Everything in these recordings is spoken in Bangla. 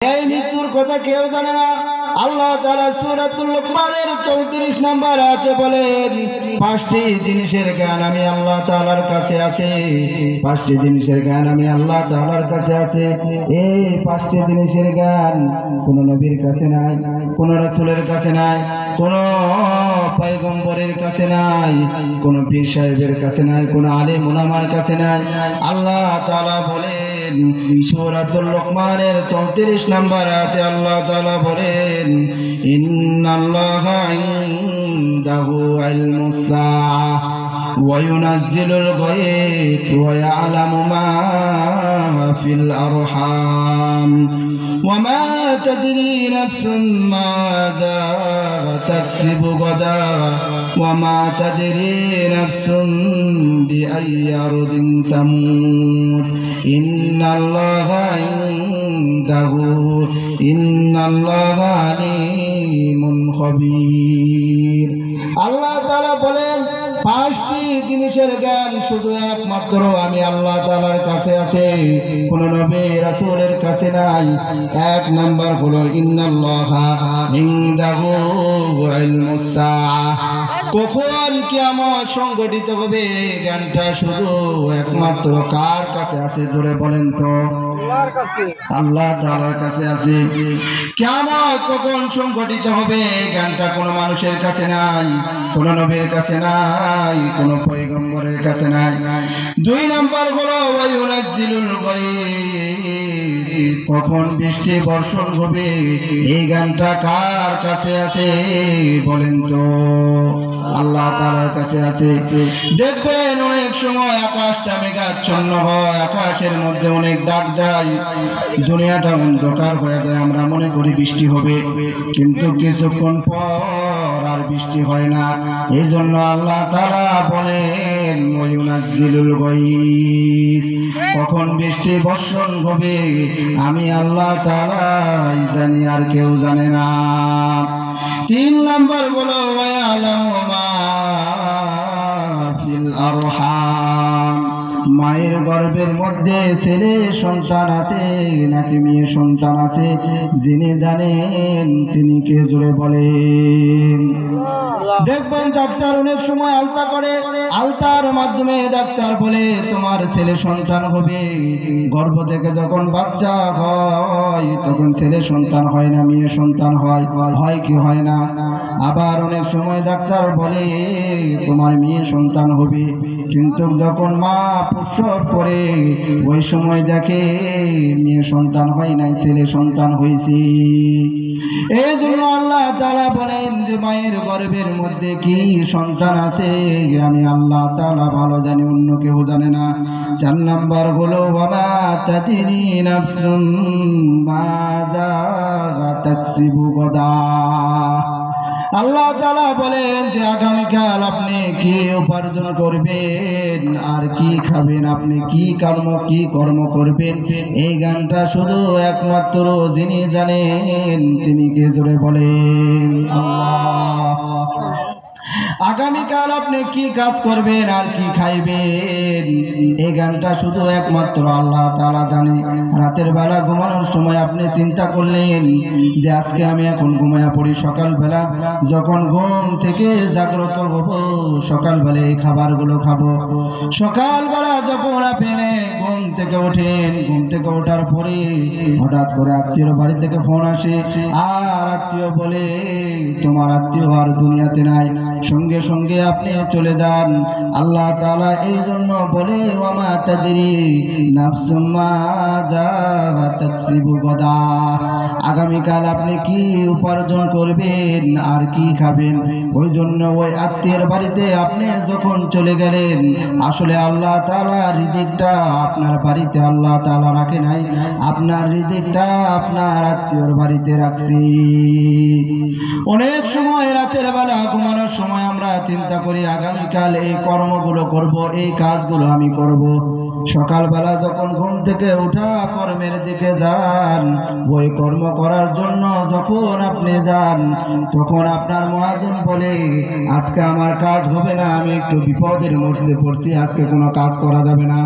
এই মৃত্যুর কথা কেউ জানে না। আল্লাহ তাআলা সূরাতুল লুকমানের 34 নম্বর আয়াতে বলেন, পাঁচটি জিনিসের জ্ঞান আমি আল্লাহ তাআলার কাছে আছে। পাঁচটি জিনিসের জ্ঞান আমি আল্লাহ তাআলার কাছে আছে। এই পাঁচটি জিনিসের জ্ঞান কোন নবীর কাছে নাই, কোন রাসূলের কাছে নাই, কোন পয়গম্বরের কাছে নাই, কোন পীর সাহেবের কাছে নাই, কোন আলেম উলামার কাছে নাই। আল্লাহ তাআলা বলেন সূরাতুল লুকমানের 34 নম্বর আয়াতে আল্লাহ তাআলা বলেন, ইন্নাল্লাহা ইনদাহু ইলমুস সাআহ ওয়া ইউনাজ্জিলুল গায়থ ওয়া ইয়ালামু মা ফিল আরহাম ওয়া মা তাদরি নাফসুম মাযা তাকসিবু গাদা ওয়া মা তাদরি নাফসুম বিআইয়ি আরদিন তামুত ইন্নাল্লাহা ইন্নাল্লাহা আলিমুন খবীর। আল্লাহ তাআলা বলেন পাঁচটি জিনিসের জ্ঞান শুধু একমাত্র আমি আল্লাহ তাআলার কাছে আছে, কোন নবী রাসূলের কাছে নাই। এক নাম্বার হলো ইন্নাল্লাহা ইনদাহু ইলমুস সাআহ, কখন কিয়ামত সংঘটিত হবে এই জ্ঞানটা শুধু একমাত্র কার কাছে আছে? জোরে বলেন তো। আল্লাহর কাছে, আল্লাহ তাআলার কাছে আছে। কিয়ামত কখন সংঘটিত হবে এই জ্ঞানটা কোনো মানুষের কাছে নাই, কোন নবীর কাছে নাই, কোন পয়গম্বরের কাছে নাই। দুই নাম্বার হলো ওয়া ইউনাজ্জিলুল গায়থ, কখন বৃষ্টি বর্ষণ হবে এই জ্ঞানটা কার কাছে আছে? বলেন তো। আল্লাহ তাআলার কাছে আছে। দেখবেন অনেক সময় আকাশটা মেঘাচ্ছন্ন হয়, আকাশের মধ্যে অনেক ডাক দেয়, দুনিয়াটা অন্ধকার হয়ে যায়, আমরা মনে করি বৃষ্টি হবে, কিন্তু কিছুক্ষণ পর আর বৃষ্টি হয় না। এই জন্য আল্লাহ তাআলা বলেন ওয়া ইউনাজ্জিলুল গায়থ, কখন বৃষ্টি বর্ষণ হবে আমি আল্লাহ তাআলাই জানি, আর কেউ জানে না। তিন নাম্বার হলো ওয়া ইয়ালামু মা ফিল আরহাম, মায়ের গর্ভের মধ্যে ছেলে সন্তান আছে নাকি মেয়ে সন্তান আছে, যিনি জানেন তিনি কে? জোরে বলেন। দেখবেন ডাক্তার অনেক সময় আলতা করে, আলতার মাধ্যমে ডাক্তার বলে তোমার ছেলে সন্তান হবে। গর্ভ থেকে যখন বাচ্চা হয় তখন ছেলে সন্তান হয় না মেয়ে সন্তান হয়, হয় কি হয় না? আবার অনেক সময় ডাক্তার বলে তোমার মেয়ে সন্তান হবে, কিন্তু যখন মা প্রসব করে ওই সময় দেখে মেয়ে সন্তান হয় নাই, ছেলে সন্তান হয়েছে। এই জন্য আল্লাহ তাআলা বলেন যে মায়ের গর্ভের মধ্যে কি সন্তান আছে আমি আল্লাহ তাআলা ভালো জানি, অন্য কেউ জানে না। চার নাম্বার হলো ওয়া মা তাদরি নাফসুম মাযা তাকসিবু গাদা, আল্লাহ তাআলা বলেন যে আগামীকাল আপনি কি উপার্জন করবেন আর কি খাবেন, আপনি কি কর্ম করবেন, এই গানটা শুধু একমাত্র যিনি জানেন তিনি কে? জোরে বলেন আল্লাহ। আগামীকাল আপনি কি কাজ করবেন আর কি খাইবেন এই গানটা শুধু একমাত্র আল্লাহ তাআলা জানে। রাতের বেলা ঘুমানোর সময় আপনি চিন্তা করলেন যে আজকে আমি এখন ঘুমায়া পড়ি, সকালবেলা যখন ঘুম থেকে জাগ্রত হব সকালবেলা এই খাবারগুলো খাবো। সকালবেলা যখন আপনি ঘুম থেকে ওঠেন, ঘুম থেকে ওঠার পরে হঠাৎ করে আত্মীয়র বাড়ি থেকে ফোন আসে, আর আত্মীয় বলে তোমার আত্মীয় আর দুনিয়াতে নাই, সঙ্গে সঙ্গে আপনি চলে যান। আল্লাহ তাআলা এই জন্য বলে ওয়া মা তাদরি নাফসুম মাযা তাকসিবু গাদা, আগামীকাল আপনি কি উপার্জন করবেন আর কি খাবেন। ওই জন্য ওই আত্মীয়ের বাড়িতে আপনি যখন চলে গেলেন, আসলে আল্লাহ তাআলা রিজিকটা আপনার বাড়িতে আল্লাহ তাআলা রাখে নাই, আপনার রিজিকটা আপনার আত্মীয়র বাড়িতে রাখছি। অনেক সময় রাতের বেলা ঘুমানোর সময় আমরা চিন্তা করি আগামীকাল এই কর্মগুলো করব, এই কাজগুলো আমি করব, সকালবেলা যখন ঘুম থেকে উঠা কর্মের দিকে যান, ওই কর্ম করার জন্য যখন আপনি যান, তখন আপনার মুয়াজ্জিন বলে আজকে আমার কাজ হবে না, আমি একটু বিপদের মধ্যে পড়ছি, আজকে কোনো কাজ করা যাবে না।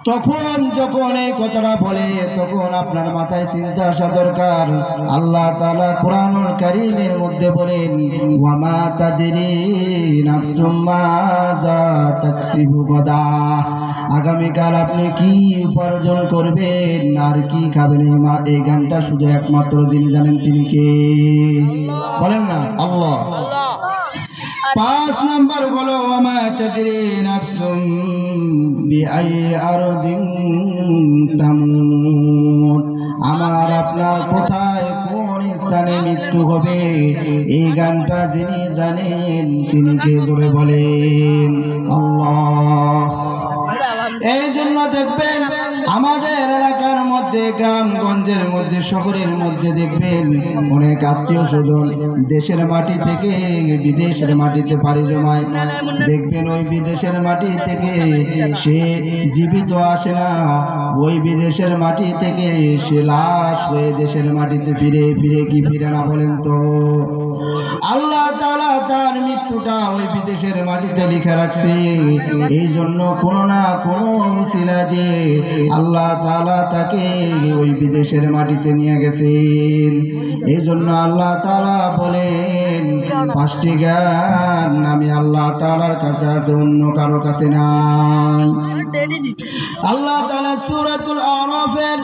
তখন যখন এই কথাটা বলে, তখন আপনার মাথায় চিন্তা আসা দরকার, আল্লাহ তাআলা কোরআনুল কারীমের মধ্যে বলেন ওয়া মা তাদরি নাফসুম মাযা তাকসিবু গাদা, আগামীকাল আপনি কি উপার্জন করবেন আর কি খাবেন, এই গানটা শুধু একমাত্র যিনি জানেন তিনি কে? বলেন না, আল্লাহ। 5 নাম্বার হলো ওয়া মা তাদরি নাফসুম বিআই আরদিন তামুত, আমার আপনার কোথায় কোন স্থানে মৃত্যু হবে, এই গানটা যিনি জানেন তিনি কে? জোরে বলেন আল্লাহ। এই জন্য দেখবেন আমাদের এলাকার মধ্যে, গ্রামগঞ্জের মধ্যে, শহরের মধ্যে দেখবেন অনেক আত্মীয় স্বজন দেশের মাটি থেকে বিদেশের মাটিতে পাড়ি জমায়। দেখবেন ওই বিদেশের মাটি থেকে সে জীবিত আসে না, ওই বিদেশের মাটি থেকে সে লাশ হয়ে দেশের মাটিতে ফিরে কি ফিরে না? বলেন তো। আল্লাহ তাআলা তার মৃত্যুটা ওই বিদেশের মাটিতে লিখে রাখছে। এই জন্য কোনো না কোনো উসিলা দিয়ে আল্লাহ তাআলা তাকে ওই বিদেশের মাটিতে নিয়ে গেছেন। এই জন্য আল্লাহ তাআলা বলেন 5টি জ্ঞান আমি আল্লাহ তাআলার কাছে আছে, অন্য কারো কাছে নাই। আল্লাহ তাআলা সূরাতুল আরাফের